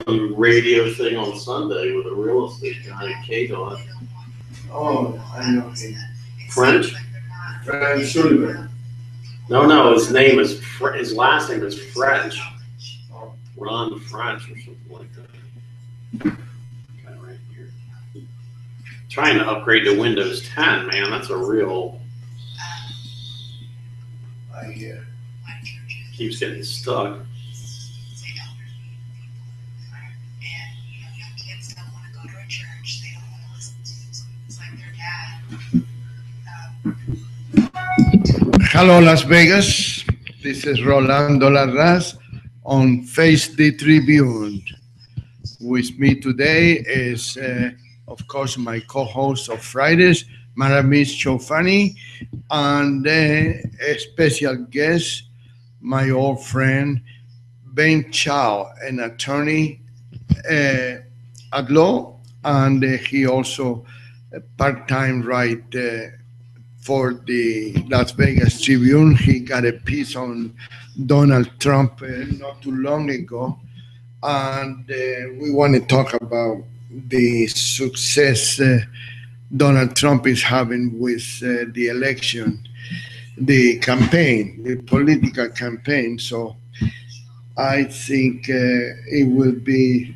radio thing on Sunday with a real estate guy, Kate on. Oh, I know him. French? French Sullivan. No, his name is his last name is French. Ron French or something like that. Kind of right here. Trying to upgrade to Windows 10, man. That's a real. I hear. Keeps getting stuck. Hello, Las Vegas. This is Rolando Larraz on Face the Tribune. With me today is, of course, my co-host of Fridays, Maramis and a special guest, my old friend, Ben Chow, an attorney at law, and he also a part-time writer for the Las Vegas Tribune. He got a piece on Donald Trump not too long ago, and we want to talk about the success Donald Trump is having with the election, the campaign, the political campaign. So I think it will be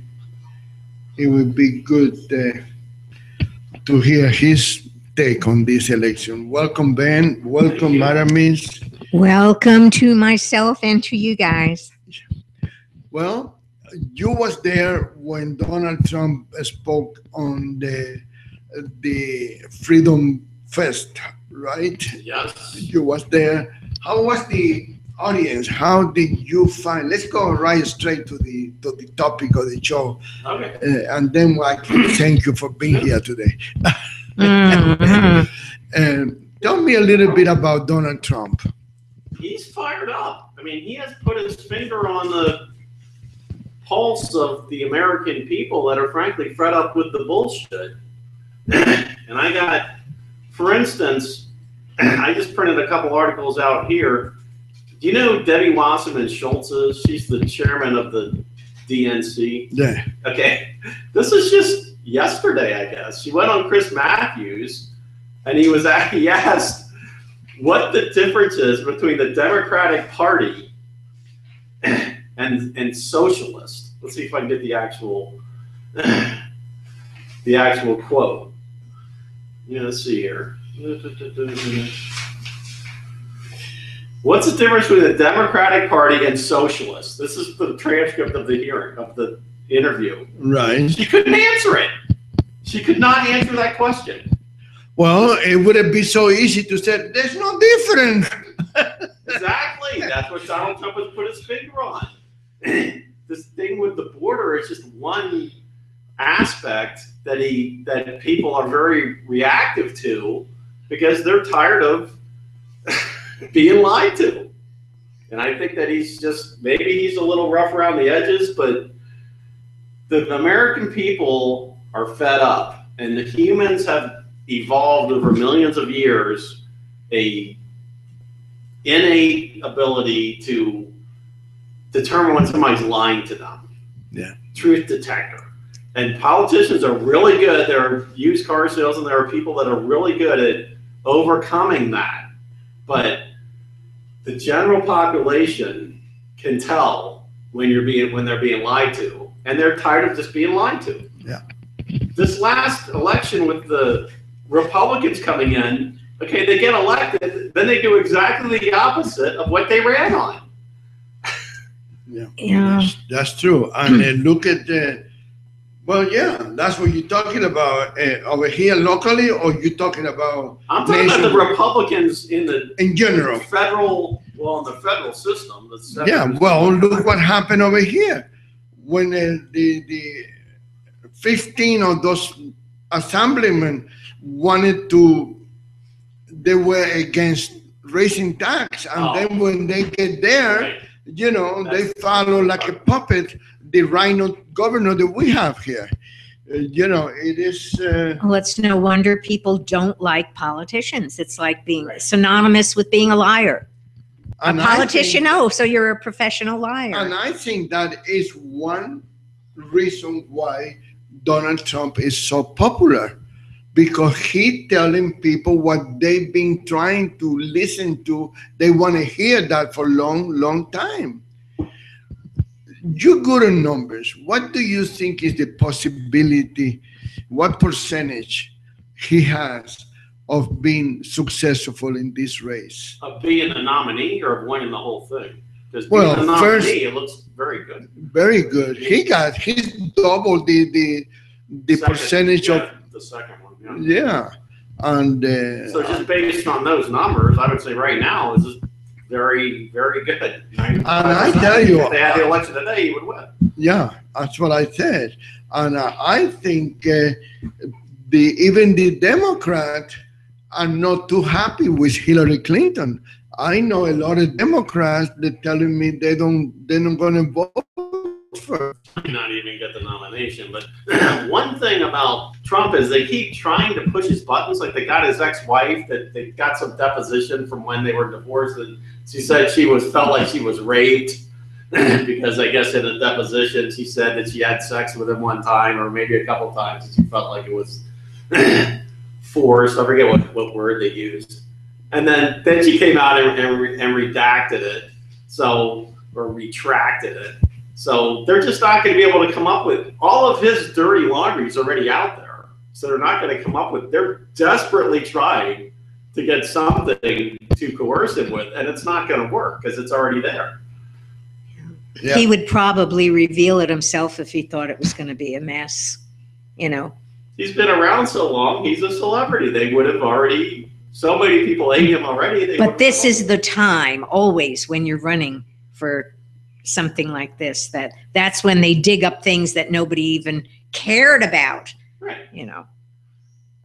good to hear his take on this election. Welcome, Ben. Welcome, Maramis. Welcome to myself and to you guys. Well, you was there when Donald Trump spoke on the Freedom Fest, right? Yes. You was there. How was the audience? How did you find? Let's go right straight to the topic of the show. Okay. And then I can thank you for being here today. Tell me a little bit about Donald Trump. He's fired up. I mean, he has put his finger on the pulse of the American people that are frankly fed up with the bullshit. And I got, for instance, I just printed a couple articles out here. Do you know who Debbie Wasserman Schultz is? She's the chairman of the DNC. Yeah. Okay. This is just yesterday, I guess. She went on Chris Matthews, and he asked what the difference is between the Democratic Party and socialist. Let's see if I can get the actual quote. Let's see here. What's the difference between the Democratic Party and socialists? This is the transcript of the hearing, of the interview. Right. She couldn't answer it. She could not answer that question. Well, it wouldn't be so easy to say, there's no difference. Exactly. That's what Donald Trump has put his finger on. This thing with the border is just one aspect that people are very reactive to because they're tired of being lied to. And I think that maybe he's a little rough around the edges, but the American people are fed up, and the humans have evolved over millions of years a innate ability to determine when somebody's lying to them. Yeah. Truth detector. And politicians are really good. There are used car salesmen, there are people that are really good at overcoming that. But the general population can tell when they're being lied to, and they're tired of just being lied to. Yeah. This last election with the Republicans coming in, okay, they get elected, then they do exactly the opposite of what they ran on. Yeah. That's true. And look at that's what you're talking about over here locally, or you're talking about? I'm talking about the Republicans in general. In the federal system. Look what happened over here when the 15 of those assemblymen they were against raising tax, and then when they get there, right. They follow like a puppet the rhino governor that we have here. It is. Well, it's no wonder people don't like politicians. It's like being synonymous with being a liar. A politician, so you're a professional liar. And I think that is one reason why Donald Trump is so popular, because he telling people what they've been trying to listen to. They want to hear that for long time. You're good on numbers. What do you think is the possibility? What percentage he has of being successful in this race? Of being a nominee or of winning the whole thing? Because being Well, a nominee, first, it looks very good. very good. He's double the Second, percentage yeah, of, the second one. Yeah. yeah, and So just based on those numbers, I would say right now is very, very good. and I tell you, if they had the election today, he would win. yeah, that's what I said, and I think even the Democrat are not too happy with Hillary Clinton. I know a lot of Democrats that telling me they're not going to vote for her. Not even get the nomination. But one thing about Trump is they keep trying to push his buttons. Like they got his ex-wife that they got some deposition from when they were divorced, and she said felt like she was raped because I guess in a deposition she said that she had sex with him one time or maybe a couple times, and she felt like it was forced. I forget what word they used. And then she came out and redacted it, or retracted it. So they're just not going to be able to come up with all of his dirty laundry is already out there. So they're not going to come up with. They're desperately trying to get something to coerce him with, and it's not going to work because it's already there. Yeah. He would probably reveal it himself if he thought it was going to be a mess. He's been around so long. He's a celebrity. They would have already. So many people hate him already. But this is the time always when you're running for something like this, that's when they dig up things that nobody even cared about, right?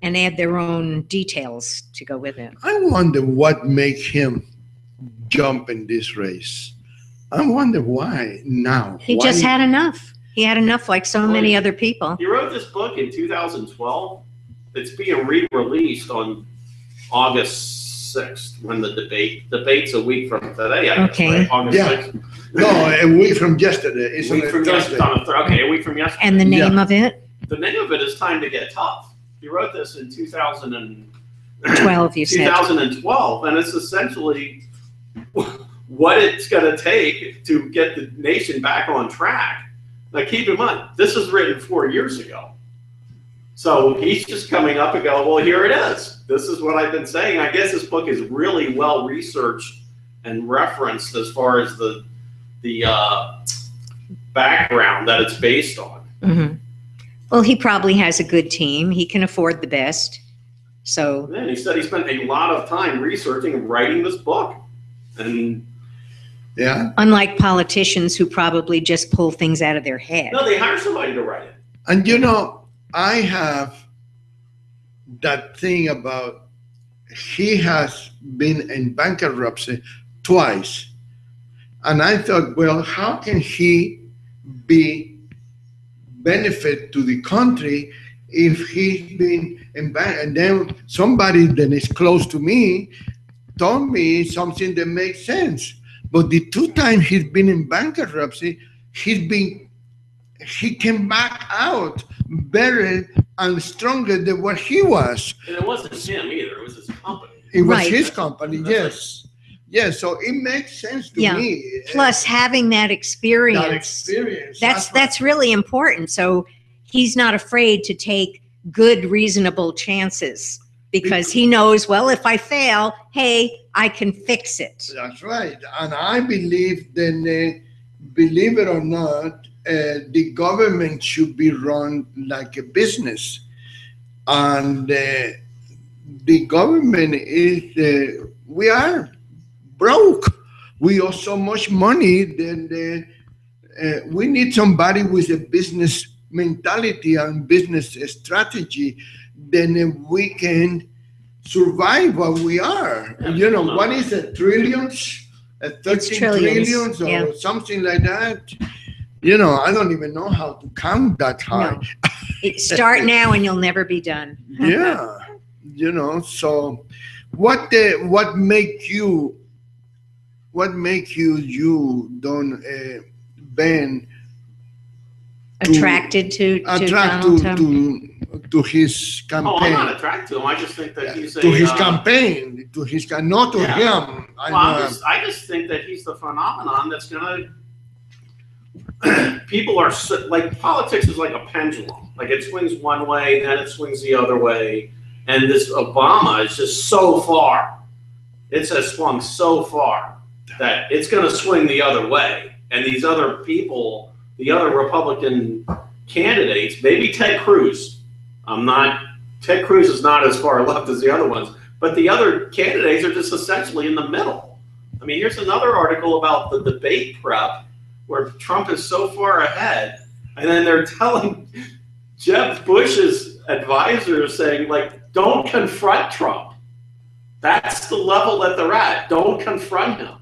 And add their own details to go with it. I wonder what makes him jump in this race. I wonder why now. He just had enough. He had enough, like so many other people. He wrote this book in 2012. It's being re-released on August 6th when the debate's a week from today. I guess, right? August 6th. No, a week from yesterday. It's a week from yesterday. Okay, a week from yesterday. And the name of it? The name of it is Time to Get Tough. He wrote this in 2012, you said. 2012, and it's essentially what it's going to take to get the nation back on track. Now, keep in mind, this was written 4 years ago. So he's just coming up and go, well, here it is. This is what I've been saying. I guess this book is really well researched and referenced as far as the background that it's based on. Mm-hmm. Well, he probably has a good team. He can afford the best. So yeah, he said he spent a lot of time researching and writing this book. And yeah, unlike politicians who probably just pull things out of their head. No, they hire somebody to write it. And I have that thing about he has been in bankruptcy twice. And I thought, well, how can he be benefit to the country if he's been in bank? And then somebody that is close to me told me something that makes sense. But the 2 times he's been in bankruptcy, he came back out better and stronger than what he was. And it wasn't him either. It was his company. It was his company, yes. Yes, so it makes sense to me. Plus, having that experience. That's really important. So he's not afraid to take good, reasonable chances because he knows, well, if I fail, hey, I can fix it. That's right. And I believe that, believe it or not, the government should be run like a business. And the government is, we are broke. We owe so much money that we need somebody with a business mentality and business strategy. Then we can survive what we are. What is it? Trillions? 13 trillions or something like that. I don't even know how to count that high. No. Start now and you'll never be done. Yeah. So what make you don't Ben attracted to Donald Trump? To his campaign. Oh, I'm not attracted to him. I just think that he's to his campaign, not to him. I just think that he's the phenomenon that's gonna. People are like, politics is like a pendulum. Like, it swings one way, then it swings the other way, and this Obama is just so far. It has swung so far that it's going to swing the other way, and these other people, the other Republican candidates, maybe Ted Cruz. Ted Cruz is not as far left as the other ones, but the other candidates are just essentially in the middle. I mean, here's another article about the debate prep where Trump is so far ahead, and then they're telling Jeb Bush's advisors, saying, like, don't confront Trump. That's the level that they're at. Don't confront him.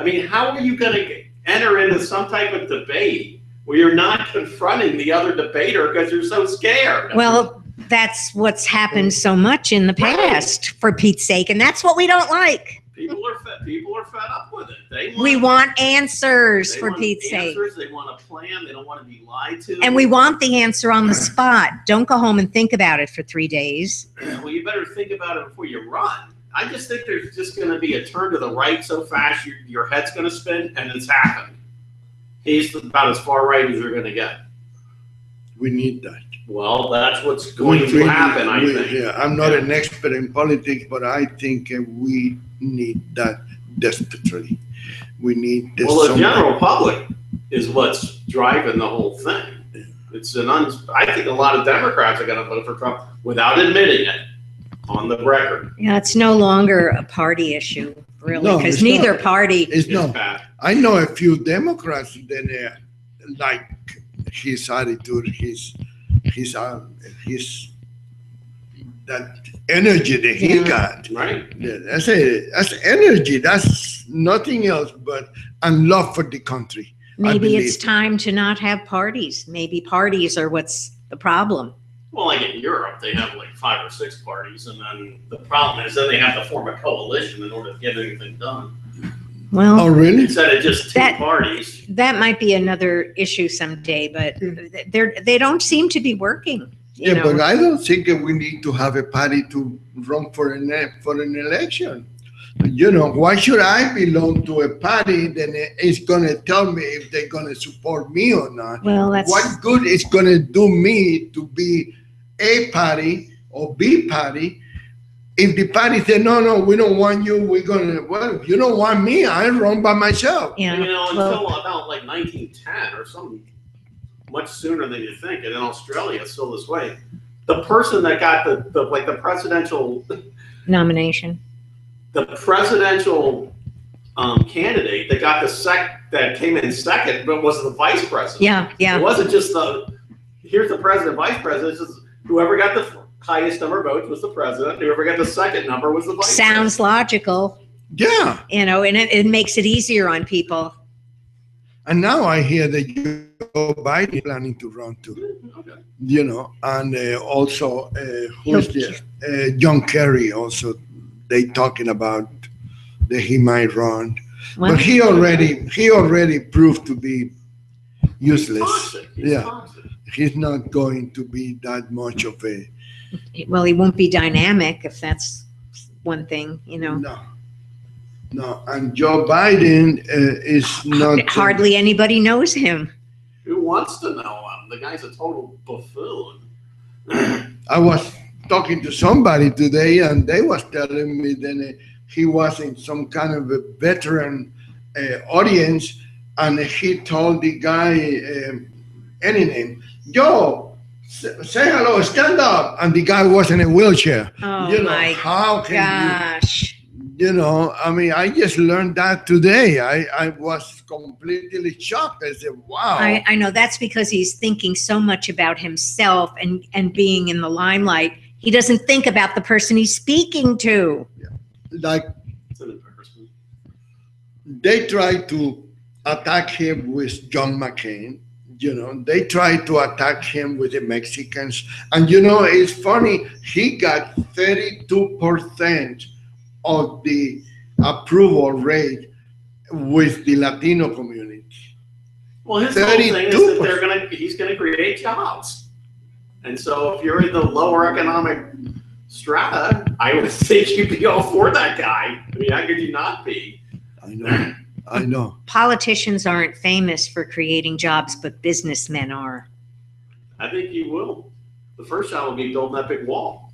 I mean, how are you going to enter into some type of debate where you're not confronting the other debater because you're so scared? Well, that's what's happened so much in the past, for Pete's sake, and that's what we don't like. People are fed up with it. We want answers, for Pete's sake. They want a plan. They don't want to be lied to. And we want the answer on the spot. Don't go home and think about it for 3 days. Well, you better think about it before you run. I just think there's just going to be a turn to the right so fast your head's going to spin, and it's happened. He's about as far right as you're going to get. We need that. Well, that's what's going to happen, I think. Yeah, I'm not an expert in politics, but I think we need that desperately. We need this. Well, the general public is what's driving the whole thing. It's I think a lot of Democrats are going to vote for Trump without admitting it on the record. Yeah, it's no longer a party issue, really, because neither party is bad. I know a few Democrats that like his attitude, his that energy that he got. Right. Yeah, that's energy. That's nothing else but and love for the country. Maybe it's time to not have parties. Maybe parties are what's the problem. Well, like in Europe, they have like 5 or 6 parties, and then the problem is then they have to form a coalition in order to get anything done. Well, oh, really? Instead of just 2 parties. That might be another issue someday, but they don't seem to be working. You know? But I don't think that we need to have a party to run for an election. You know, why should I belong to a party that is going to tell me if they're going to support me or not? Well, what good is going to do me to be A party or B party? If the party said, no, we don't want you, we're going to, well, if you don't want me, I run by myself. Yeah. You know, until about like 1910 or something, much sooner than you think. And in Australia, it's still this way. The person that got the presidential nomination, the presidential candidate that got that came in second, but was the vice president. Yeah. It wasn't just here's the president, vice president. It's just whoever got the highest number of votes was the president. Whoever got the second number was the vice president. Sounds logical. Yeah. You know, and it makes it easier on people. And now I hear that Joe Biden is planning to run too. Okay. You know, and also who's there? John Kerry also. They talking about that he might run, well, but he already proved to be useless. He's not going to be that much of a. Well, he won't be dynamic if that's one thing, you know. No, and Joe Biden is not. Hardly anybody knows him. Who wants to know him? The guy's a total buffoon. I was talking to somebody today, and they was telling me that he was in some kind of a veteran audience, and he told the guy, any name, Joe, say hello, stand up, and the guy was in a wheelchair. Oh, you know, my how can gosh. You know, I mean, I just learned that today. I was completely shocked. I said, wow. I know that's because he's thinking so much about himself and being in the limelight. He doesn't think about the person he's speaking to. Yeah. Like, they tried to attack him with John McCain. You know, they tried to attack him with the Mexicans. And, you know, it's funny, he got 32% of the approval rate with the Latino community. Well, his whole thing is that he's gonna create jobs. And so if you're in the lower economic strata, I would think you'd be all for that guy. I mean, how could you not be? I know. Politicians aren't famous for creating jobs, but businessmen are. I think you will. The first job will be building that big wall.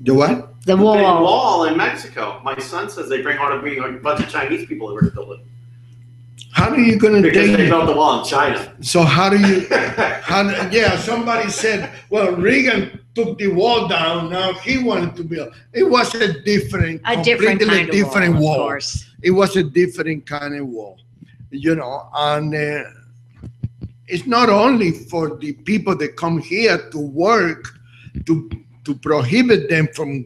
The what? The wall. Big wall in Mexico. My son says they bring a bunch of Chinese people over to build it. How are you going to Because take they built the wall in China. So how do you? Somebody said, well, Reagan took the wall down. Now he wanted to build. It was a different kind of wall. Of course. It was a different kind of wall, and it's not only for the people that come here to work to prohibit them from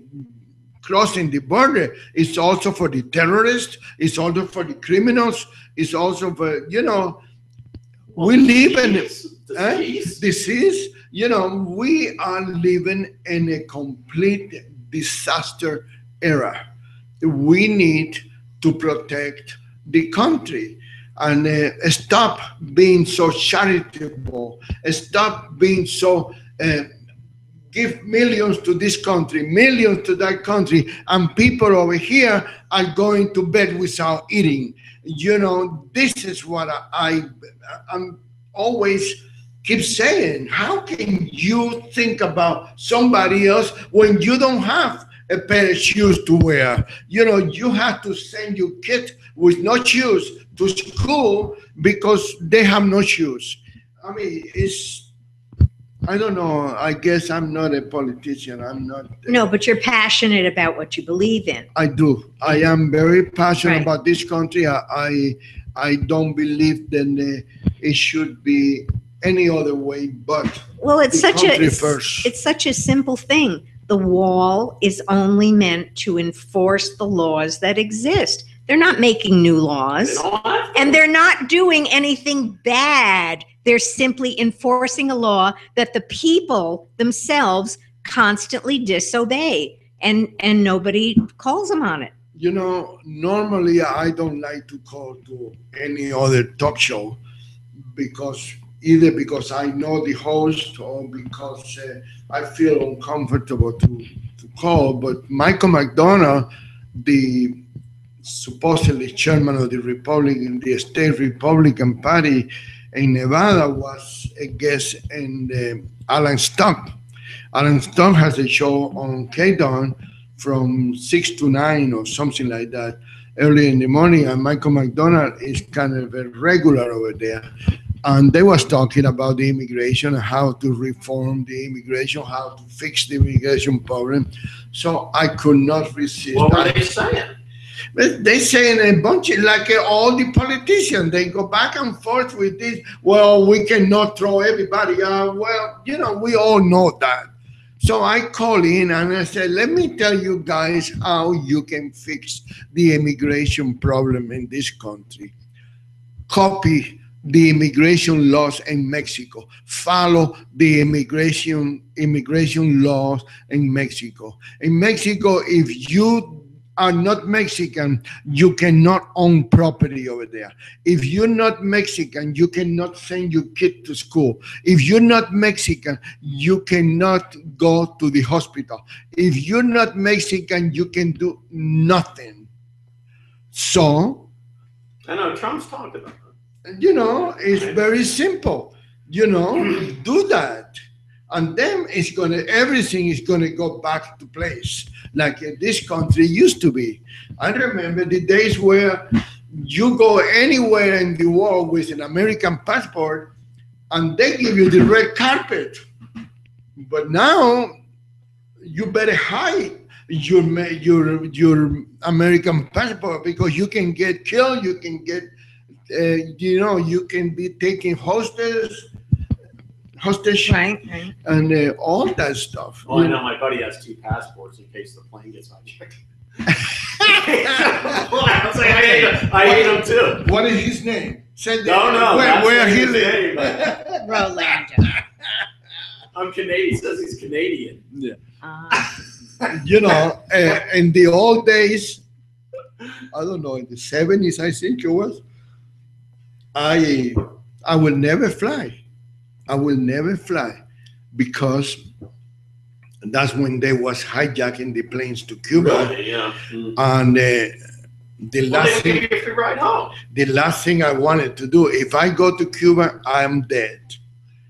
crossing the border. It's also for the terrorists. It's also for the criminals. It's also for, we live in disease. We are living in a complete disaster era. We need to protect the country and stop being so charitable, stop being so give millions to this country, millions to that country, and people over here are going to bed without eating. This is what I'm always keep saying. How can you think about somebody else when you don't have a pair of shoes to wear? You have to send your kid with no shoes to school because they have no shoes. I mean, I don't know. I guess I'm not a politician. I'm not. No, but you're passionate about what you believe in. I do. I am very passionate about this country. I don't believe that it should be any other way but it's such a simple thing. The wall is only meant to enforce the laws that exist. They're not making new laws, and they're not doing anything bad. They're simply enforcing a law that the people themselves constantly disobey, and nobody calls them on it. Normally I don't like to call to any other talk show because I know the host or because I feel uncomfortable to call. But Michael McDonald, the supposedly chairman of the state Republican Party in Nevada, was a guest in Alan Stock. Alan Stock has a show on KDON from 6 to 9 or something like that early in the morning, and Michael McDonald is kind of a regular over there. And they was talking about the immigration, how to reform the immigration, how to fix the immigration problem. So I could not resist. What were they saying? They saying a bunch of, like all the politicians, they go back and forth with this. Well, we cannot throw everybody out. Well, we all know that. So I call in and I said, let me tell you guys how you can fix the immigration problem in this country. Copy the immigration laws in Mexico. Follow the immigration laws in Mexico. In Mexico, if you are not Mexican, you cannot own property over there. If you're not Mexican, you cannot send your kid to school. If you're not Mexican, you cannot go to the hospital. If you're not Mexican, you can do nothing. So, I know Trump's talked about that. It's very simple. Do that. And then everything is gonna go back to place like this country used to be. I remember the days where you go anywhere in the world with an American passport and they give you the red carpet. But now you better hide your American passport because you can get killed, you can get you can be taking hostage, right. And all that stuff. Well, I know my buddy has 2 passports in case the plane gets hijacked. I hate him too. What is his name? No. Where he lives? Rolando. I'm Canadian. He says he's Canadian. Yeah. In the old days, I don't know, in the 70s, I think it was. I I will never fly. I will never fly because that's when they was hijacking the planes to Cuba. Really? Yeah. And the last they thing, give you a free ride home. the last thing I wanted to do, if I go to Cuba, I'm dead.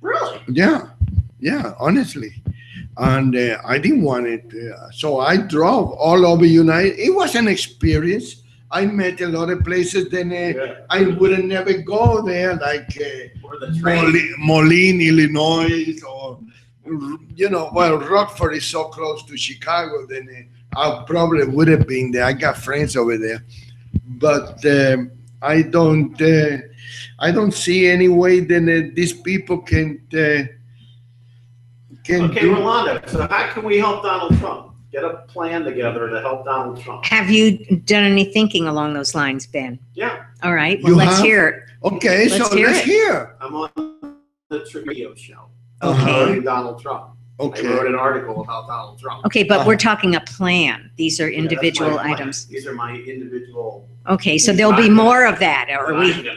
Really? Yeah, honestly. And I didn't want it. So I drove all over United. It was an experience. I met a lot of places. Then I wouldn't never go there, like Or the train. Moline, Illinois, or well, Rockford is so close to Chicago. Then I probably would have been there. I got friends over there, but I don't see any way that these people can Okay, do. Rolando, so how can we help Donald Trump? Get a plan together to help Donald Trump. Have you done any thinking along those lines, Ben? Yeah. All right. Well, You let's have? hear it. Okay, Let's so hear let's it. hear. I'm on the Tribune show. Okay. Promoting Donald Trump. I Okay. wrote an article about Donald Trump. Okay, but we're talking a plan. These are Yeah, that's individual my plan. items. These are my individual. Okay, so there'll be more of that, What or I'm we. gonna do.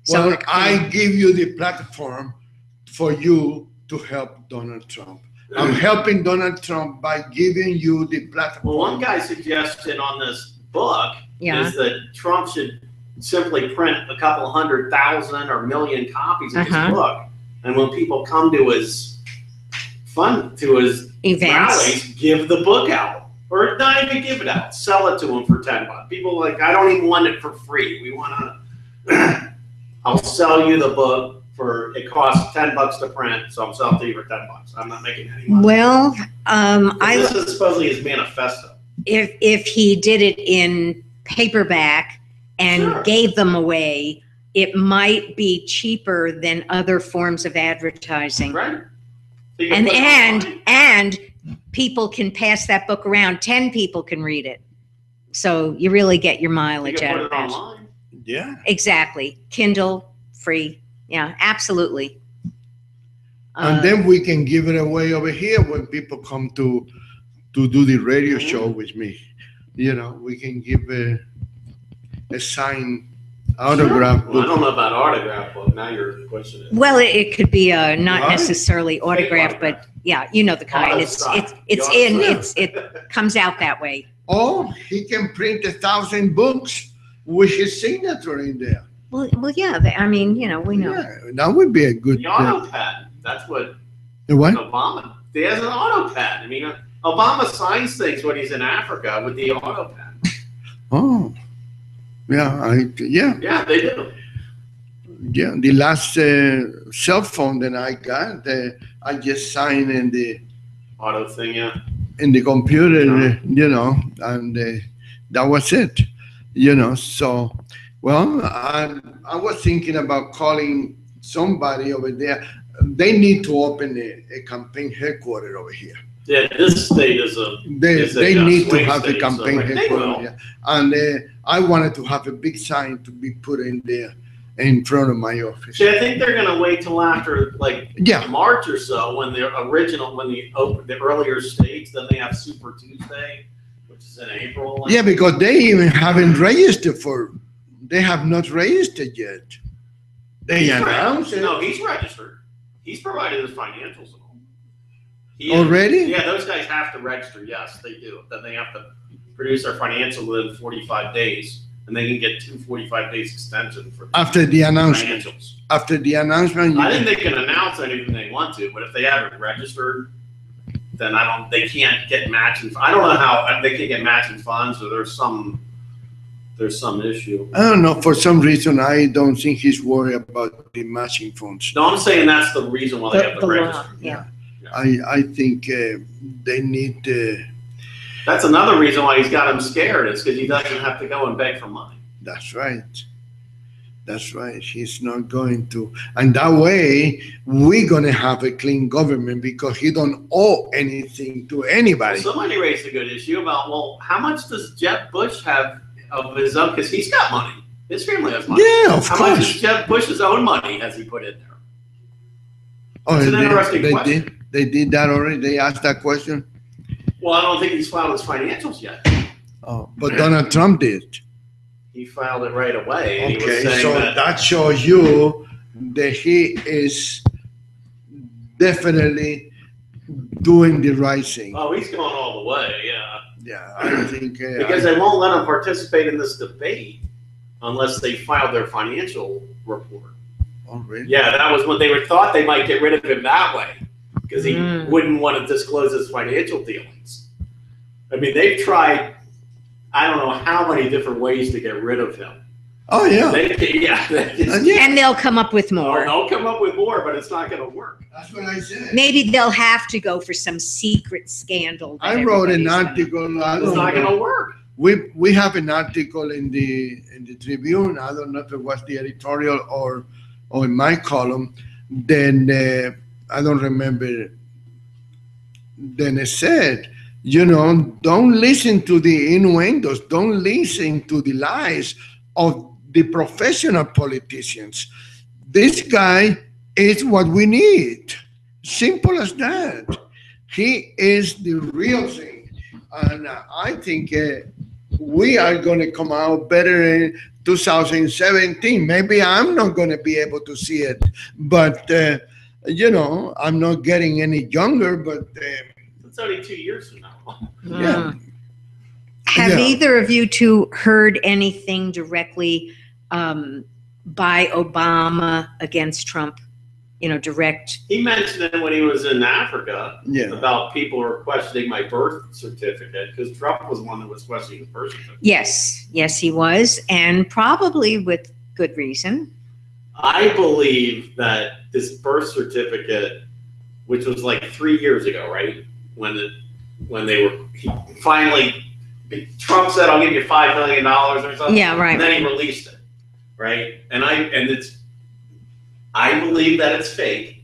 So Well, I give you the platform for you to help Donald Trump. I'm helping Donald Trump by giving you the platform. Well, one guy's suggestion on this book Yeah. is that Trump should simply print a couple 100,000 or million copies of his book, and when people come to his events. rallies, give the book out, or not even give it out, sell it to them for $10. People are like, I don't even want it for free. We want to. I'll sell you the book. It costs $10 to print, so I'm selling it to you for $10. I'm not making any money. Well, This is supposedly his manifesto. if he did it in paperback and Sure. gave them away, it might be cheaper than other forms of advertising. Right? So you can put it online. And people can pass that book around. 10 people can read it. So you really get your You mileage can out put of it that. online. Yeah. Exactly. Kindle, free. Yeah, absolutely. And then we can give it away over here when people come to do the radio show with me. We can give a signed autograph Well, I book. don't know about autograph book. Now you're questioning it. Well, it could be not Right. necessarily autographed, autograph. but yeah, you know the kind. Auto It's style. it's The in auto style. it comes out that way. Or he can print 1,000 books with his signature in there. Well, yeah. I mean, we know. Yeah, that would be a good. The auto pad. That's what The what? Obama. He has an auto pad. I mean, Obama signs things when he's in Africa with the auto pad. Oh, yeah, Yeah, they do. yeah. The last cell phone that I got, I just signed in the Auto thing, yeah. computer, and that was it, So, well, I was thinking about calling somebody over there. They need to open a campaign headquarters over here. Yeah, this state is a. They need to swing have a state, campaign so they headquarters. will. Yeah. And I wanted to have a big sign to be put in there in front of my office. See, I think they're gonna wait till after Yeah. March or so when the earlier states. Then they have Super Tuesday, which is in April. Yeah, because they even haven't registered for. They have not registered yet. They He's announced it No, he's registered. He's provided his financials and all. already. Yeah, those guys have to register. Yes, they do. Then they have to produce their financial within 45 days, and they can get 245 days extension for After the announcement. financials. After the announcement, I think they can announce anything they want to, but if they haven't registered, then they can't get matching. I don't know how they can't get matching funds, or there's some issue. I don't know. For some reason, I don't think he's worried about the matching funds. No, I'm saying that's the reason why they have to The law, register. yeah. I think they need. That's another reason why he's got him scared. It's because he doesn't have to go and beg for money. That's right. That's right. He's not going to, and that way we're gonna have a clean government because he don't owe anything to anybody. Somebody raised a good issue about, well, how much does Jeb Bush have of his own? Because he's got money. His family has money. Yeah, of How much course. is Jeb Bush's own money has he put in there? Oh, It's an interesting question. They did that already. They asked that question. Well, I don't think he's filed his financials yet. Oh, but Donald Trump did. He filed it right away. And he Okay, was saying so that that shows you that he is definitely doing the right thing. Oh, he's going all the way, yeah. Yeah, I think because they won't let him participate in this debate unless they file their financial report. Oh, really? Yeah, that was when they thought they might get rid of him that way because he wouldn't want to disclose his financial dealings. I mean, they've tried, I don't know how many different ways to get rid of him. Oh, yeah. And they'll come up with more. They'll come up with more, but it's not going to work. That's what I said. Maybe they'll have to go for some secret scandal. I wrote an article. It's not going to work. We have an article in the Tribune. I don't know if it was the editorial or in my column. Then I don't remember. Then it said, don't listen to the innuendos. Don't listen to the lies of the professional politicians. This guy is what we need. Simple as that. He is the real thing. And I think we are going to come out better in 2017. Maybe I'm not going to be able to see it. But, I'm not getting any younger. But it's only 2 years from now. Yeah. Have either of you two heard anything directly by Obama against Trump? Direct. He mentioned it when he was in Africa about people were questioning my birth certificate because Trump was one that was questioning the birth certificate. Yes, he was, and probably with good reason. I believe that this birth certificate, which was like 3 years ago, right, when Trump said, "I'll give you $5 million" or something. Yeah, right. And then he released it, right? I believe that it's fake,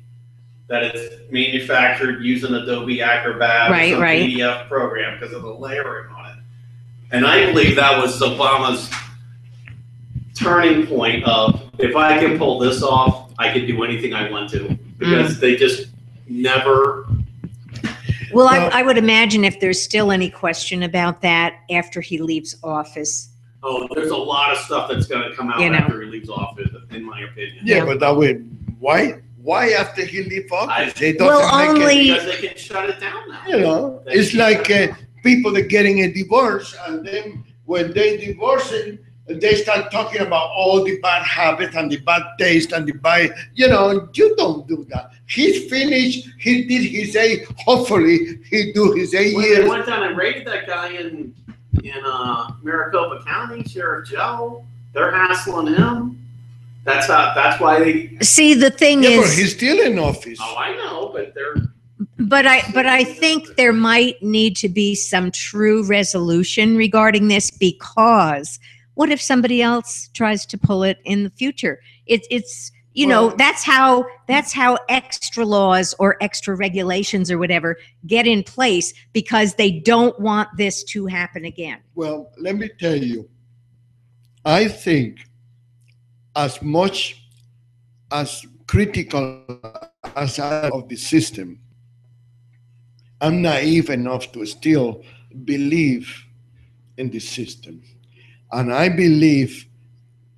that it's manufactured using Adobe Acrobat or some PDF program because of the layering on it. And I believe that was Obama's turning point of, if I can pull this off, I can do anything I want to, because they just never. Well, I would imagine if there's still any question about that after he leaves office. Oh, there's a lot of stuff that's going to come out after he leaves office, in my opinion. Yeah, but why after he leaves office? Because they can shut it down now. It's like people that are getting a divorce, and then when they divorce it, they start talking about all the bad habits and the bad taste and the bad, you don't do that. He's finished. He did his hopefully he do his 8 years. They went down and raided that guy in Maricopa County, Sheriff Joe. They're hassling him. That's why they see. The thing is, but he's still in office. Oh, I know, but they're. But I think there might need to be some true resolution regarding this, because what if somebody else tries to pull it in the future? It's that's how extra laws or extra regulations or whatever get in place, because they don't want this to happen again. Well, let me tell you, I think as much as critical as I am of the system, I'm naive enough to still believe in the system. And I believe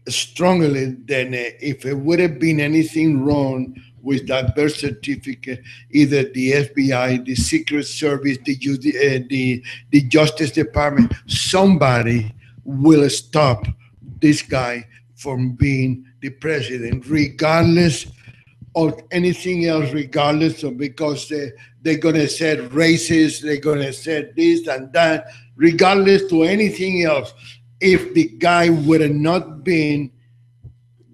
strongly that if it would have been anything wrong with that birth certificate, either the FBI, the Secret Service, the Justice Department, somebody will stop this guy from being the president, regardless of anything else, regardless of, because they're going to say racist, they're going to say this and that, regardless to anything else. If the guy would have not been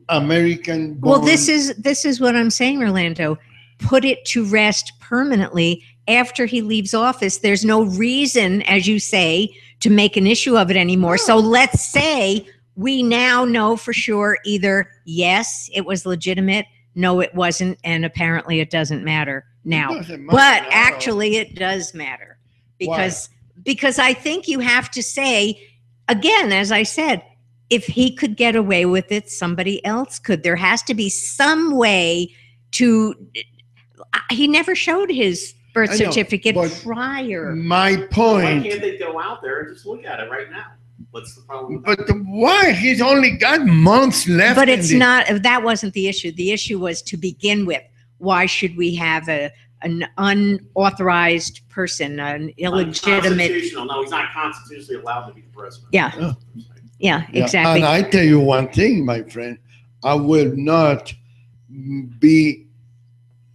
American born. Well, this is what I'm saying, Rolando. Put it to rest permanently after he leaves office. There's no reason, as you say, to make an issue of it anymore. So let's say we now know for sure either yes, it was legitimate, no, it wasn't, and apparently it doesn't matter now. But actually it does matter, because I think you have to say, again, as I said, if he could get away with it, somebody else could. There has to be some way to. He never showed his birth certificate prior. My point. Why can't they go out there and just look at it right now? What's the problem? But why? He's only got months left. But it's not, that wasn't the issue. The issue was to begin with. Why should we have an unauthorized person, an illegitimate? Unconstitutional. No, he's not constitutionally allowed to be the president. Yeah. Yeah, exactly. And I tell you one thing, my friend, I will not be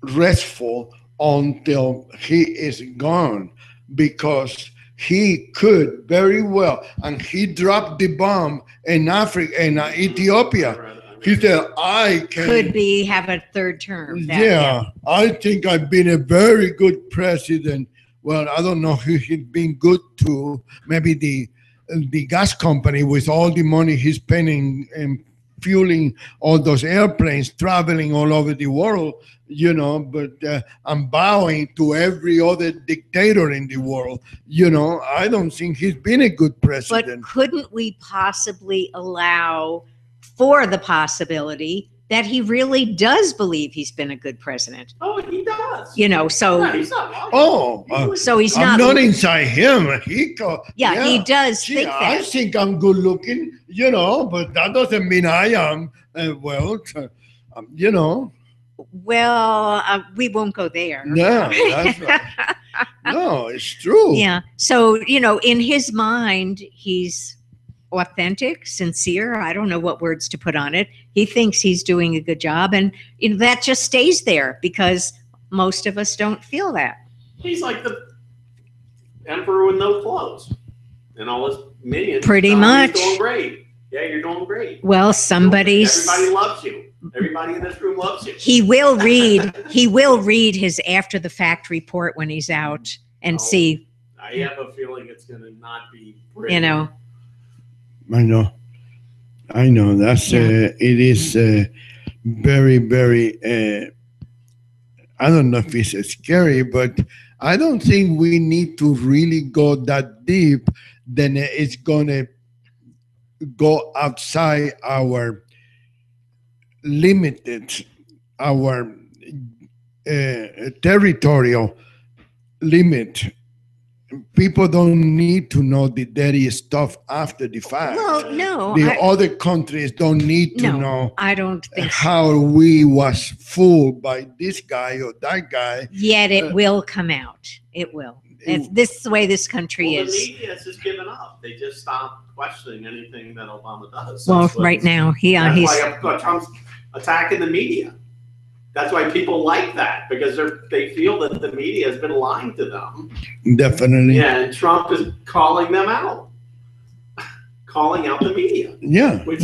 restful until he is gone, because he could very well, and he dropped the bomb in Africa, in Ethiopia. He said, I can. Could be have a third term. Yeah, I think I've been a very good president. Well, I don't know who he's been good to. Maybe the gas company, with all the money he's spending and fueling all those airplanes, traveling all over the world, you know, but I'm bowing to every other dictator in the world. You know, I don't think he's been a good president. But couldn't we possibly allow for the possibility that he really does believe he's been a good president? Oh, he does. You know, so Yeah, he's not lying. so he's I'm not not inside him. He does Gee, think I that. think I'm good looking, you know, but that doesn't mean I am. You know. Well, we won't go there. No, that's right. No, it's true. Yeah. So, you know, in his mind, he's authentic, sincere. I don't know what words to put on it. He thinks he's doing a good job, and you know, that just stays there because most of us don't feel that. He's like the emperor with no clothes, and all his minions. Pretty much. He's doing great. Yeah, you're doing great. Well, Everybody loves you. Everybody in this room loves you. He will read his after the fact report when he's out and see. I have a feeling it's going to not be pretty. You know. I know. That's it is very, very. I don't know if it's scary, but I don't think we need to really go that deep. Then it's gonna go outside our limited, our territorial limit. People don't need to know the dirty stuff after the fact. Well, no. The other countries don't need to know. I don't think so. How we was fooled by this guy or that guy. Yet it will come out. It will. This is the way this country The is. media has just given up. They just stopped questioning anything that Obama does. Well, right now, he's. That's why Trump's attacking the media. That's why people like that, because they feel that the media has been lying to them. Definitely. Yeah, and Trump is calling them out, calling out the media. Yeah. Which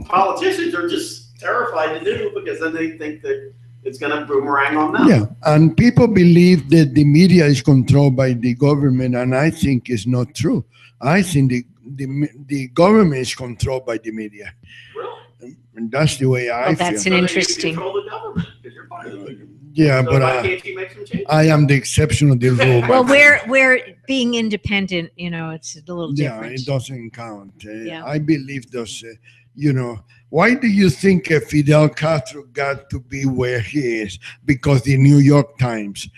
politicians are just terrified to do, because then they think that it's going to boomerang on them. Yeah, and people believe that the media is controlled by the government, and I think it's not true. I think the government is controlled by the media. Really? And that's the way I feel. That's an interesting. You control the government because you're part of the. Yeah, So but why can't you make some changes? I am the exception of the rule. Well, we're being independent. You know, it's a little Yeah, different. it doesn't count. Yeah. I believe those. You know, why do you think Fidel Castro got to be where he is? Because the New York Times.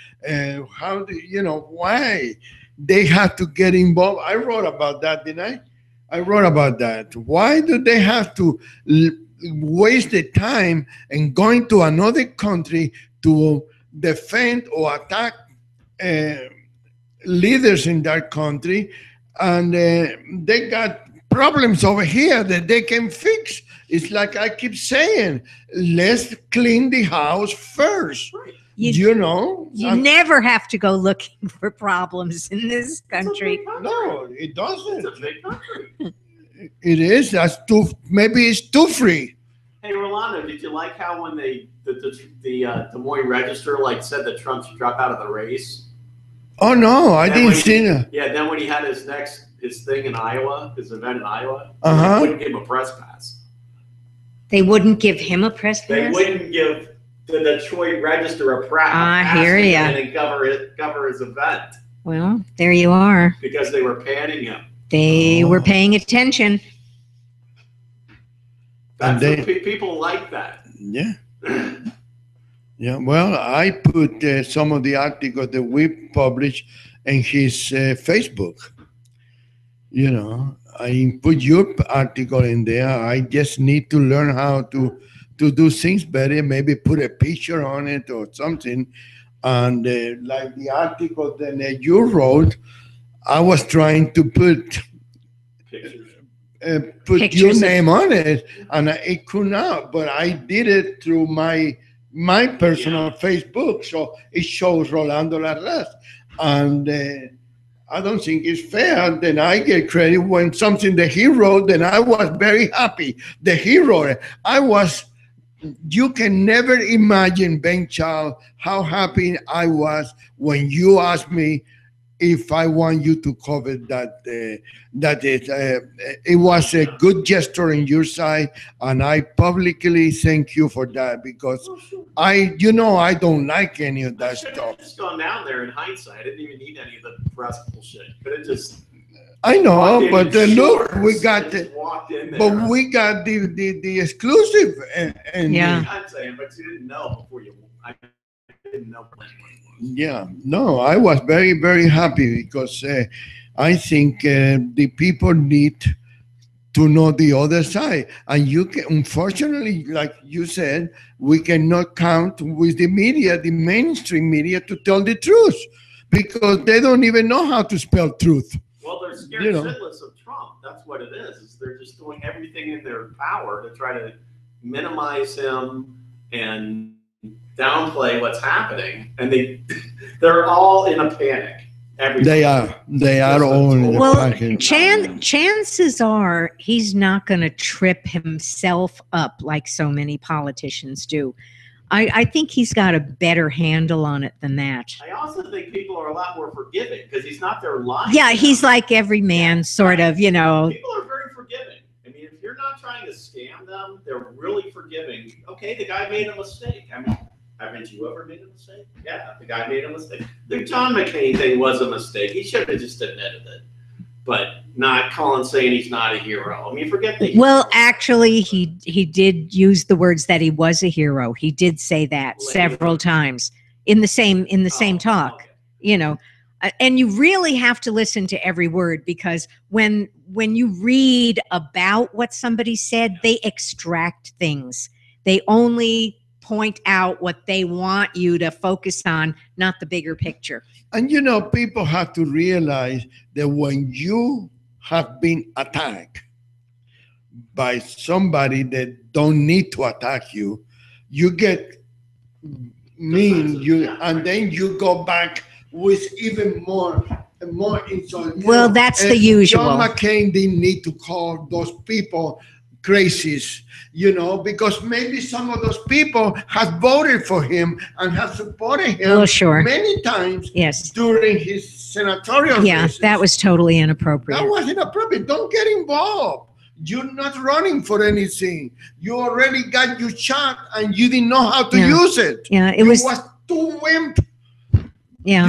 How do you know why they had to get involved? I wrote about that, didn't I? I wrote about that. Why do they have to waste the time and going to another country to defend or attack leaders in that country, and they got problems over here that they can fix? It's like I keep saying, let's clean the house first. You know, you never have to go looking for problems in this country. No, it doesn't. It's a big country. It is. Maybe it's too free. Hey, Rolando, did you like how when the Des Moines Register said that Trump should drop out of the race? Oh no, I didn't see that. Yeah, then when he had his thing in Iowa, his event in Iowa, Uh-huh. they wouldn't give him a press pass. They wouldn't give him a press They pass? wouldn't give the Detroit Register a press I pass hear to ya. come in and cover his event Well, there you are. because they were panning him. They were paying attention. That's And what people like that. Yeah. Yeah. Well, I put some of the articles that we published in his Facebook. You know, I put your article in there. I just need to learn how to do things better. Maybe put a picture on it or something. And like the article that you wrote, I was trying to Pictures. put your Pictures of- name on it, and it could not. But I did it through my personal Facebook, so it shows Rolando Larraz, and I don't think it's fair. Then I get credit when something that he wrote. Then I was very happy that he wrote it. I was. You can never imagine, Ben Child, how happy I was when you asked me if I want you to cover that. It was a good gesture on your side, and I publicly thank you for that because I don't like any of I that should have stuff. just gone down there in hindsight. I didn't even need any of the press bullshit. Could have just I know, walked in but in look, shorts we got and the, just walked in there. but we got the exclusive, and Yeah. I'm saying, but you didn't know before you. I didn't know what it was. yeah, no, I was very, very happy because I think the people need to know the other side. And you can, unfortunately, like you said, we cannot count with the media, the mainstream media, to tell the truth because they don't even know how to spell truth. Well, they're scared You know. shitless of Trump. That's what it is they're just doing everything in their power to try to minimize him and downplay what's happening. And they're all in a panic. They are all in the Well, package. chances are he's not going to trip himself up like so many politicians do. I think he's got a better handle on it than that. I also think people are a lot more forgiving because he's not there lying. Yeah, to he's them. like every man, sort of, People are very forgiving. I mean, if you're not trying to scam them, they're really forgiving. Okay, the guy made a mistake. I mean, haven't you ever made a mistake? Yeah, the guy made a mistake. The John McCain thing was a mistake. He should have just admitted it, but not calling saying he's not a hero. I mean, forget the hero. Well, actually, he did use the words that he was a hero. He did say that several times in the same talk. Okay. You know, and you really have to listen to every word because when you read about what somebody said, they extract things. They only point out what they want you to focus on, not the bigger picture. And people have to realize that when you have been attacked by somebody that don't need to attack you, you get mean, and then you go back with even more insult. Well, that's the usual. John McCain didn't need to call those people crazies, because maybe some of those people have voted for him and have supported him Well, sure. many times Yes. during his senatorial Yeah, races. that was totally inappropriate. That was inappropriate. Don't get involved. You're not running for anything. You already got your shot and you didn't know how to Yeah. use it. Yeah, it You was. too wimp. Yeah.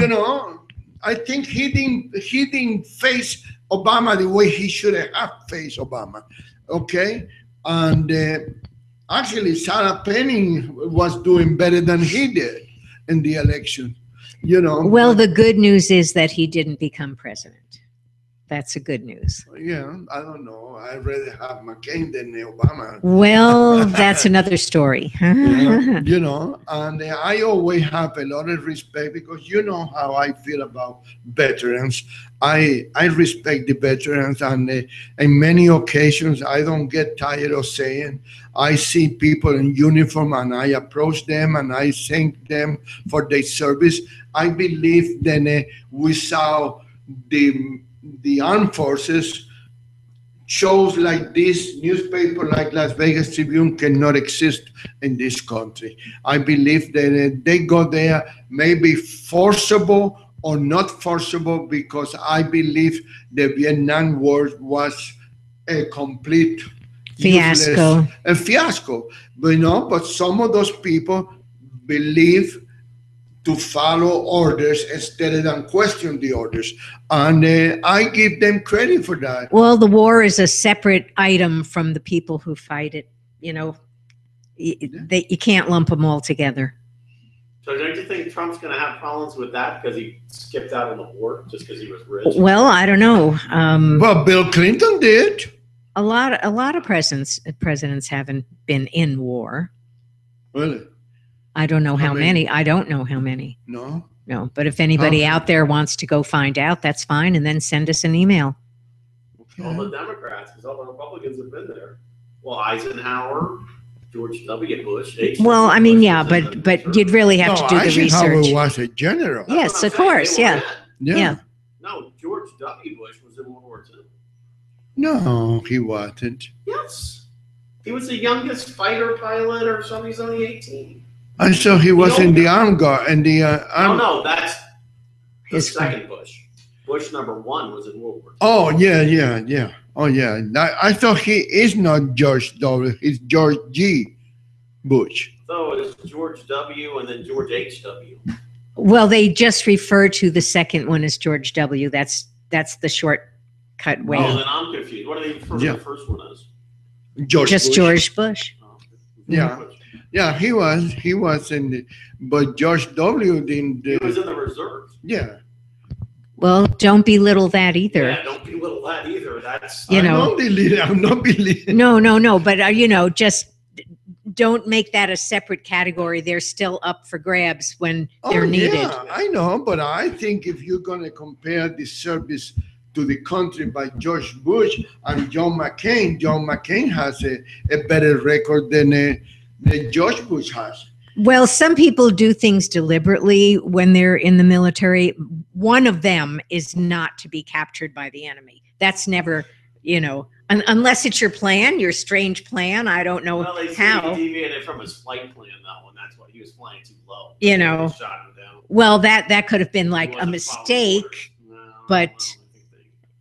I think he didn't face Obama the way he should have faced Obama. Okay, and actually Sarah Penny was doing better than he did in the election. Well, the good news is that he didn't become president. That's a good news. Yeah, I don't know. I'd rather have McCain than Obama. Well, that's another story. And I always have a lot of respect because you know how I feel about veterans. I respect the veterans, and in many occasions I don't get tired of saying I see people in uniform and I approach them and I thank them for their service. I believe that without the armed forces, shows like this, newspaper like Las Vegas Tribune cannot exist in this country. I believe that they go there maybe forcible or not forcible because I believe the Vietnam War was a complete Fiasco. A fiasco. But some of those people believe to follow orders instead than question the orders. And I give them credit for that. Well, the war is a separate item from the people who fight it. You can't lump them all together. So don't you think Trump's going to have problems with that because he skipped out on the war just because he was rich? Well, I don't know. Well, Bill Clinton did. A lot of presidents haven't been in war. Really? I don't know how many? many. I don't know how many. No. No, but if anybody out there wants to go find out, that's fine, and then send us an email. Okay. All the Democrats, because all the Republicans have been there. Well, Eisenhower, George W. Bush. Well, I mean, yeah, but you'd really have to do the Eisenhower research. was a general. Yes, of course, yeah. Yeah. No, George W. Bush was in World War II. No, he wasn't. Yes. He was the youngest fighter pilot or something. He's only 18. I saw he was in the armed guard and the No, that's the second Bush. Bush number 1 was in World War II. Oh, yeah. Oh, yeah. I thought he is not George W. He's George G. Bush. So it's George W. and then George H.W. Well, they just refer to the second one as George W. That's the shortcut way. Oh, then I'm confused. What do they refer to the first one as? George Bush. George Bush. Oh, Yeah. Yeah, he was in the, but George W. didn't. He was in the reserves. Yeah. Well, don't belittle that either. Yeah, don't belittle that either. That's You know. I'm not believing. No. But just don't make that a separate category. They're still up for grabs when they're needed. Yeah, I know, but I think if you're going to compare the service to the country by George Bush and John McCain has a better record than George Bush has. Well, some people do things deliberately when they're in the military. One of them is not to be captured by the enemy. That's never, unless it's your plan, your strange plan. I don't know how. He deviated from his flight plan, though, and that's why he was flying too low. Shot him down. Well, that could have been like a mistake, but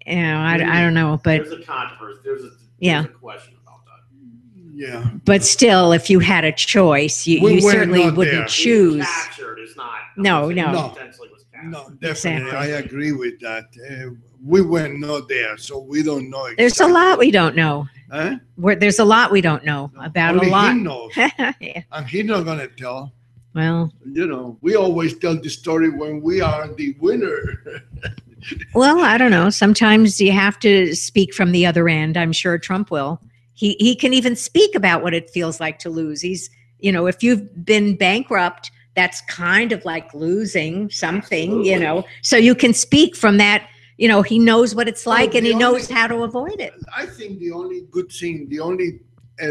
I don't know. But there's a controversy. There's a question about that. Yeah. But still, if you had a choice, you certainly wouldn't choose. Captured is not. No. No, definitely. Exactly. I agree with that. We were not there, so we don't know. Exactly. There's a lot we don't know. Huh? There's a lot we don't know about Only a lot. He knows. Yeah. And he's not going to tell. Well, we always tell the story when we are the winner. Well, I don't know. Sometimes you have to speak from the other end. I'm sure Trump will. He can even speak about what it feels like to lose. He's, if you've been bankrupt, that's kind of like losing something, So you can speak from that. He knows what it's like and he knows how to avoid it. I think the only good thing, the only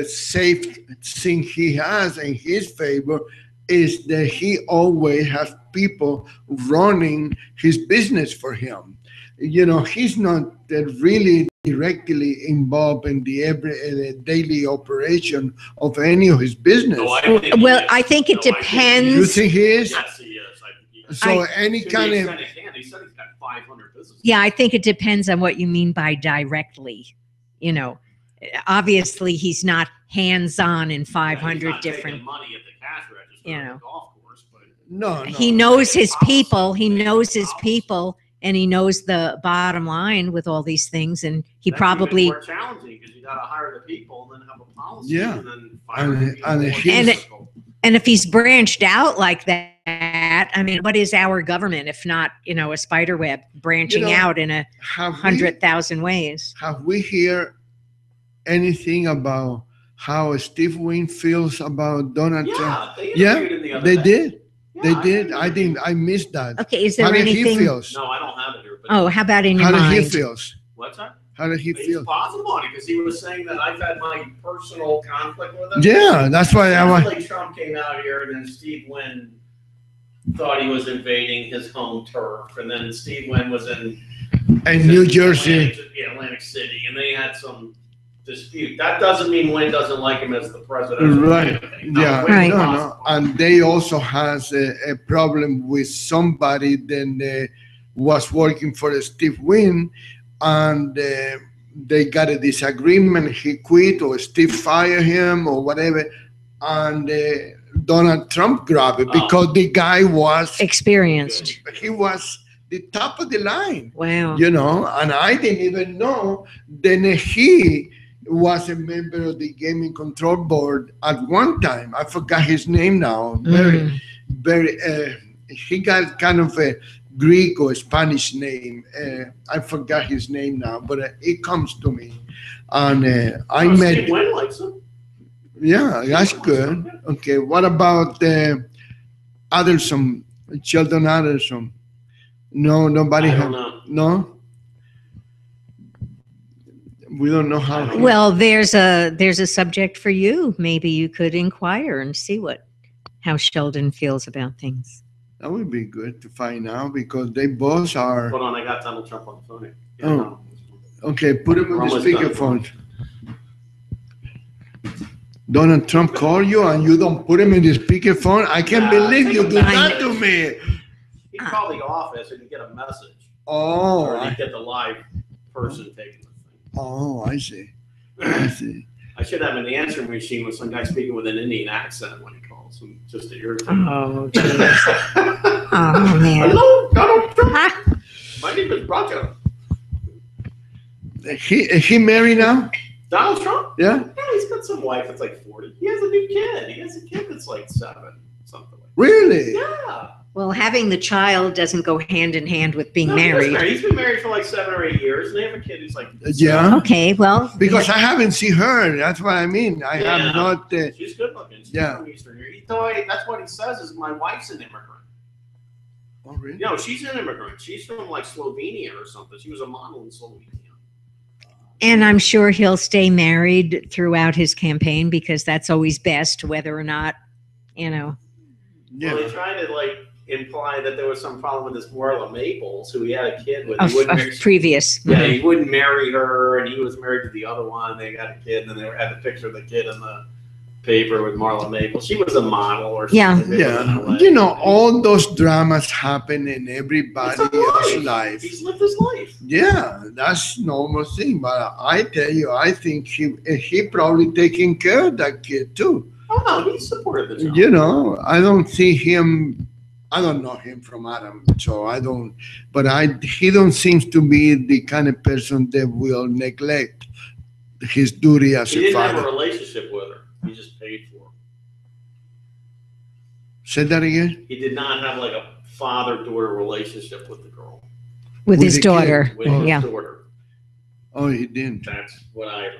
safe thing he has in his favor is that he always has people running his business for him. He's not really directly involved in the daily operation of any of his business. I think it depends. You think he is? Yes, he is. So any kind of. He said he's got 500 businesses. Yeah, I think it depends on what you mean by directly. Obviously he's not hands-on in 500 different. Money at the cash register. At the golf course, but no. He knows his people. He knows his people. And he knows the bottom line with all these things, and he probably more challenging because you got to hire the people and then have a policy, yeah, and then fire and if he's branched out like that, I mean, what is our government if not, a spider web branching out in 100,000 ways? Have we heard anything about how Steve Wynn feels about Donald Trump? They did. They did. I missed that. Okay, is there anything? How did he feels? No, I don't have it here. But how about in your mind? How did he feels? What's that? How did he feel? He's positive on it because he was saying that I've had my personal conflict with him. Yeah, that's why I was. Trump came out here, and then Steve Wynn thought he was invading his home turf, and then Steve Wynn was in New Jersey, Atlantic City, and they had some dispute. That doesn't mean Wynn doesn't like him as the president. Right. No. And they also has a problem with somebody that was working for Steve Wynn, and they got a disagreement. He quit, or Steve fired him, or whatever, and Donald Trump grabbed it because the guy was experienced. He was the top of the line. Wow. And I didn't even know. Then he was a member of the gaming control board at one time. I forgot his name now. very. He got kind of a Greek or Spanish name. I forgot his name now, but it comes to me. And I met. Steve Wynn likes him. Yeah, that's good. Okay, what about Adelson, Sheldon Adelson? No, nobody. I don't know. No. We don't know how. Well, there's a subject for you. Maybe you could inquire and see how Sheldon feels about things. That would be good to find out because they both are. Hold on, I got Donald Trump on the phone here. Yeah, Oh. no. Okay, put him on the Almost done. speakerphone. Donald Trump called you and you don't put him in the speakerphone. I can't Nah, believe you do take a that to message. me. He called the office and you get a message. Oh, Or you I, get the live person taking the thing. oh, I see. I see. I should have an answering machine with some guy speaking with an Indian accent when he calls him, just to irritate. Oh, jeez. Oh, man. Hello, Donald Trump. Ah, My name is Roger. Is he married now? Donald Trump? Yeah. Yeah, he's got some wife that's like 40. He has a new kid. He has a kid that's like 7, something like Really? that. Yeah. well, having the child doesn't go hand in hand with being No, he is married. He's been married for like 7 or 8 years, and they have a kid who's like. Yeah. Okay, well, Because I haven't seen her. That's what I mean. I Yeah. have not. She's good looking. She's Yeah. from Eastern Europe. That's what he says is my wife's an immigrant. Oh, really? No, she's an immigrant. She's from like Slovenia or something. She was a model in Slovenia. and I'm sure he'll stay married throughout his campaign because that's always best, whether or not, Well, Yeah. they tried to like imply that there was some problem with this Marla Maples, who he had a kid with. of He wouldn't marry- previous. Yeah, he wouldn't marry her, and he was married to the other one. They got a kid, and they had a picture of the kid in the paper with Marla Maples. She was a model or something. Yeah. They were in Yeah. LA. You know, all those dramas happen in everybody It's a else's life. life. He's lived his life. Yeah, that's normal thing. But I tell you, I think he probably taking care of that kid too. Oh no, he supported the job. You know, I don't see him. I don't know him from Adam, so I don't. But he don't seem to be the kind of person that will neglect his duty as He a didn't have a father. relationship with her. He just paid for her. Say that again. He did not have like a father-daughter relationship with the girl, With With his the kid. daughter. with his Yeah. daughter. Oh, he didn't. That's what I read.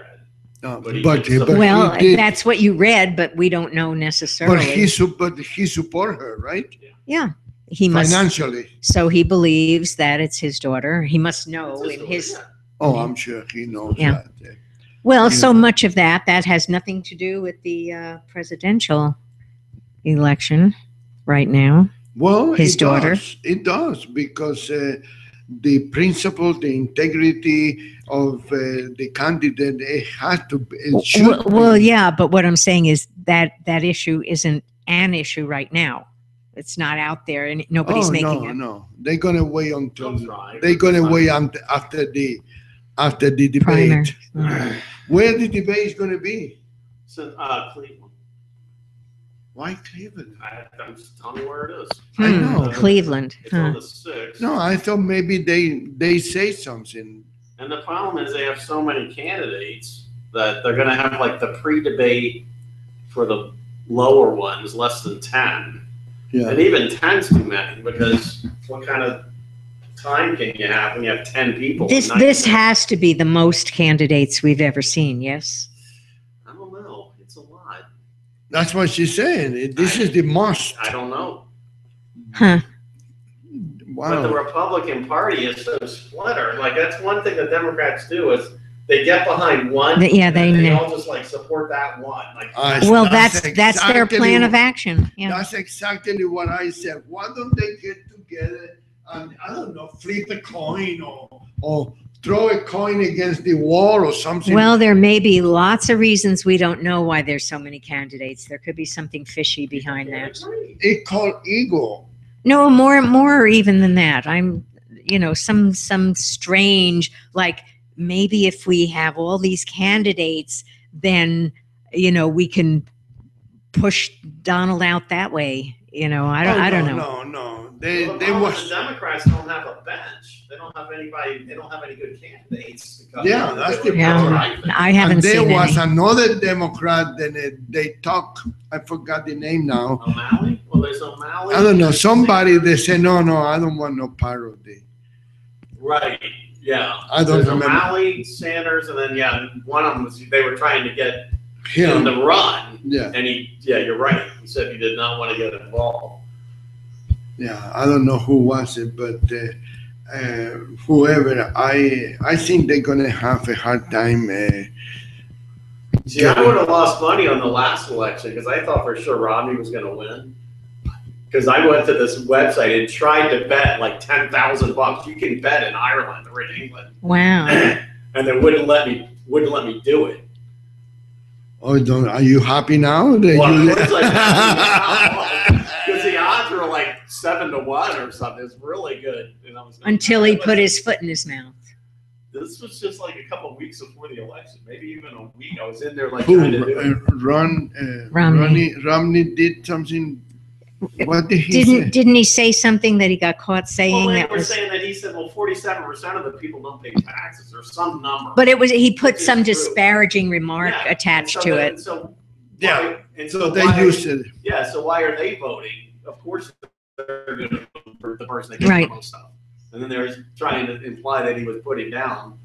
No, But he but did but Well, he did. that's what you read, but we don't know But necessarily. he support her, right? yeah, he must. Financially. So he believes that it's his daughter. He must know It's his in daughter, his. yeah. Oh, I'm sure he knows Yeah. that. Well, Yeah. so much of that has nothing to do with the presidential election right now. Well, His it daughter. does. It does because the principle, the integrity of the candidate, it has to. It should. Well, be. yeah, but what I'm saying is that issue isn't an issue right now. It's not out there, and nobody's Oh making no, it. no, they're gonna wait until Don't try. they're gonna Fine. wait after the debate. Primer. Mm. Where the debate is gonna be? So, Cleveland. Why Cleveland? I'm just telling you where it is. I know. Cleveland. It's on Huh. the 6th. No, I thought maybe they say something. And the problem is they have so many candidates that they're going to have like the pre-debate for the lower ones, less than 10. Yeah. And even 10's too many because what kind of time can you have when you have 10 people? This has to be the most candidates we've ever seen. Yes. I don't know. It's a lot. That's what she's saying. This is the must. I don't know. Huh. But the Wow. Republican Party is so splinter. Like that's one thing the Democrats do is they get behind one. Yeah, and they they know. all just like support that one. Like Well, that's their exactly plan of what- action. Yeah. That's exactly what I said. Why don't they get together and I don't know, flip a coin or throw a coin against the wall or something? Well, there may be lots of reasons we don't know why there's so many candidates. There could be something fishy behind that. It's called ego. No, more even than that. I'm, some strange, like maybe if we have all these candidates, then, we can push Donald out that way. I don't know. No. Well, the They problem is was the Democrats don't have a bench. They don't have anybody. They don't have any good candidates. Yeah, that's the problem. I haven't And there seen was any. another Democrat that they talk. I forgot the name now. O'Malley? Well, there's O'Malley. I don't know. Somebody they say no, I don't want no part of it. Right. Yeah. I don't There's remember. O'Malley, Sanders, and then one of them was they were trying to get Him. him to run. Yeah. And you're right. He said he did not want to get involved. Yeah, I don't know who was it, but whoever, I think they're gonna have a hard time. See, I would have lost money on the last election because I thought for sure Romney was going to win. Because I went to this website and tried to bet like $10,000. You can bet in Ireland or in England, Wow. and they wouldn't let me do it. Oh, don't! Are you happy now? That Well, you, of course because the odds were like 7-1 or something. It's really good. And I was like, Until he put his foot in his mouth. This was just like a couple of weeks before the election, maybe even a week. I was in there like who? trying to do it. Romney did something. What did he say? Didn't he say something that he got caught saying? Well, they that were was, saying that he said, well, 47% of the people don't pay taxes or some number. but he put Which is some true. disparaging remark Yeah, attached and so to then- it. So Yeah. why- and So they why- used it. Yeah, so why are they voting? Of course, they're going to vote for the person that gets Right. the most stuff. And then they're trying to imply that he was putting down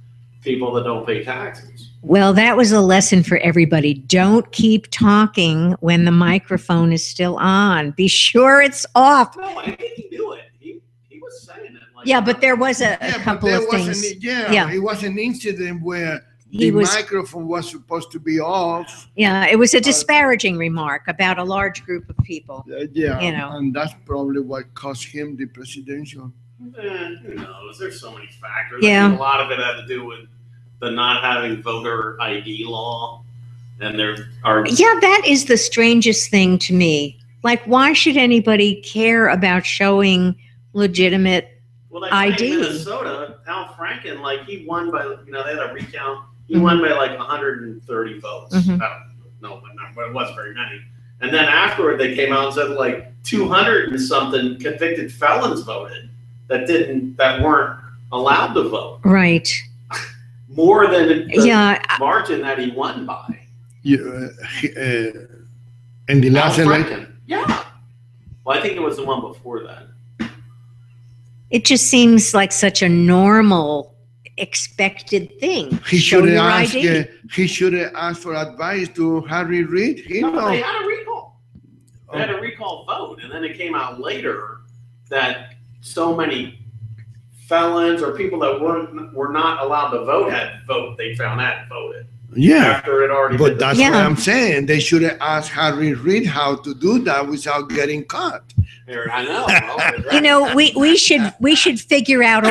people that don't pay taxes. Well, that was a lesson for everybody. Don't keep talking when the microphone is still on. Be sure it's off. No, I think he knew it. He was saying it. Like, Yeah, but there was a Yeah, but couple there of was things. Yeah, it was an incident where He the was, microphone was supposed to be off. yeah, it was a disparaging remark about a large group of people. Yeah, You know. and that's probably what cost him the presidential. who knows? There's so many factors. Yeah. I think a lot of it had to do with the not having voter ID law. And there are Yeah, that is the strangest thing to me. Like, why should anybody care about showing legitimate? Well, like ID. in Minnesota, Al Franken, like he won by, they had a recount. He won by like 130 votes. Mhm. I don't know, but it wasn't very many. And then afterward, they came out and said like 200 and something convicted felons voted that weren't allowed to vote. Right. More than the Yeah. margin that he won by. In the last Al election. Franken. Yeah. Well, I think it was the one before that. It just seems like such a normal, expected thing. He Show should your have asked. ID. He should have asked for advice to Harry Reid. He No, they know. had a recall. They had a recall vote, and then it came out later that so many felons or people that were not allowed to vote had vote. They found out and voted Yeah, after it already. but been that's Yeah. what I'm saying. They should have asked Harry Reid how to do that without getting caught. There, I know. Well, You know, we should figure out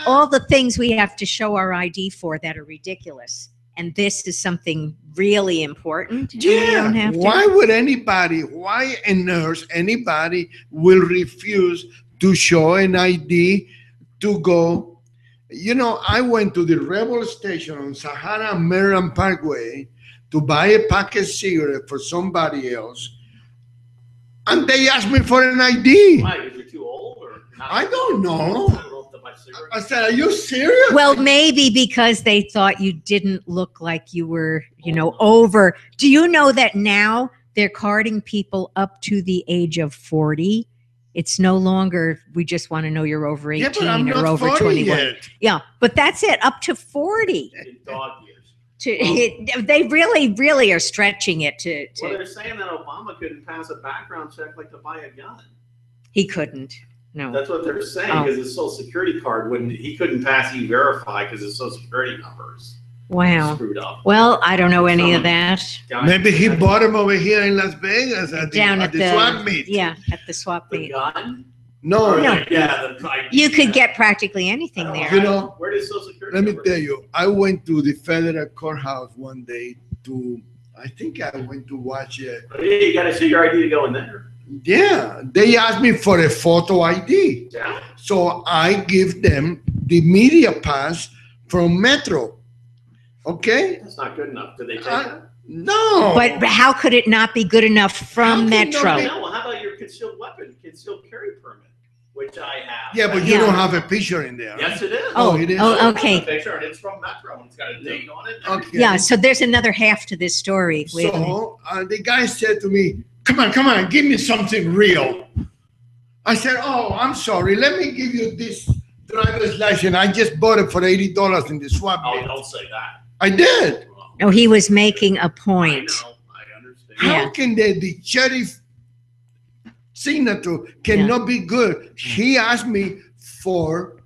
all the things we have to show our ID for that are ridiculous. And this is something really important. and we don't have to. Why would anybody? Why on earth anybody will refuse to show an ID to go? I went to the Rebel Station on Sahara Maryland Parkway to buy a pack of cigarettes for somebody else, and they asked me for an ID. why? Because you're too old, or not? I don't know. Too old to buy cigarettes? I said, "Are you serious?" Well, maybe because they thought you didn't look like you were, over. Do you know that now they're carding people up to the age of 40? It's no longer, we just want to know you're over 18 but I'm or not over 40 21. yet. Yeah, but that's it, up to 40. In dog years. They really are stretching it to Well, they're saying that Obama couldn't pass a background check like to buy a gun. he couldn't. No. That's what they're saying Oh. because his social security card he couldn't pass E-Verify because his social security numbers Wow. screwed up. Well, I don't know any of that. Maybe he bought them over here in Las Vegas at Down the at the swap meet. Yeah, at the swap The meet. gun? No, No. Yeah. You could get practically anything there. You know, where does social security let me number tell you, I went to the federal courthouse one day I think I went to watch it. Oh, yeah, you got to show your ID to go in there. Yeah, they asked me for a photo ID. Yeah. So I give them the media pass from Metro. Okay? That's not good enough. Did they take that? No. But how could it not be good enough How from can Metro? nobody- No. Well, how about your concealed carry permit? which I have. Yeah, but you Yeah. don't have a picture in there. Yes, it is. Oh, it is? Oh, It's okay. a picture, and it's from Metro, and it's got a date on it. Okay. Yeah, so there's another half to this story. Wait a minute. So the guy said to me, come on, give me something real. I said, oh, I'm sorry. Let me give you this driver's license. I just bought it for $80 in the swap Oh, meet. don't say that. I did. No, he was making a I point. know. I understand. How Yeah. can the sheriff signature cannot be good? He asked me for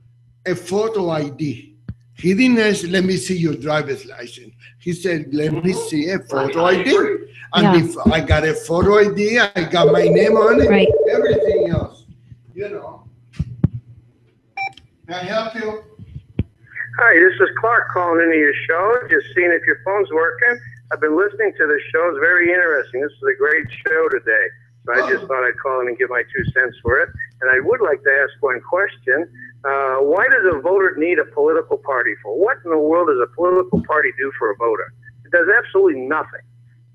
a photo ID. He didn't ask, let me see your driver's license. He said, let me see a photo I ID. agree. And if I got a photo ID, I got my name on it, Right. everything else, you know. Can I help you? Hi, this is Clark calling into your show, just seeing if your phone's working. I've been listening to the show. It's very interesting. This is a great show today. So I just thought I'd call in and give my 2 cents for it. And I would like to ask one question. Why does a voter need a political party for? What in the world does a political party do for a voter? It does absolutely nothing.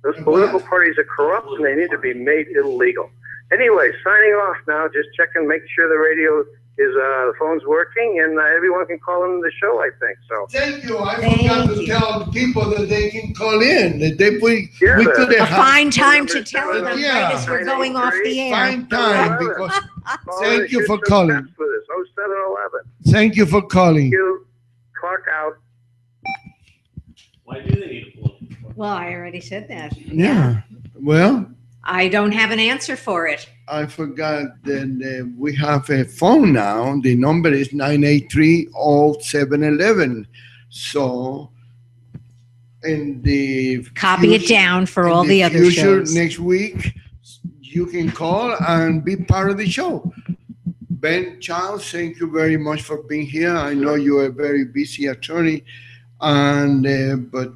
Those political parties are corrupt and they need to be made illegal. Anyway, signing off now. Just checking, make sure the radio is the phone's working, and everyone can call in the show, I think. So Thank you. I Thank forgot to you. tell people that they can call in. That we Yeah, could A have fine time to tell them, Yeah. Vegas, we're going off the air. fine time because thank you for Shoot some calling. steps for this. 0711. Thank you for calling. Thank you. Clark out. Why do they need a political party? Well, I already said that. Yeah. Well, I don't have an answer for it. I forgot that we have a phone now. The number is 983-0711. So, in the Copy it future- down for in all the other future, shows. Next week, you can call and be part of the show. Ben Charles, thank you very much for being here. I know you're a very busy attorney, and but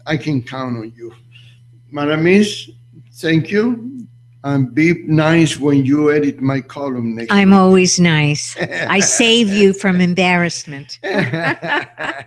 I can count on you. Maramis, thank you. And be nice when you edit my column next I'm always nice. I save you from embarrassment. week.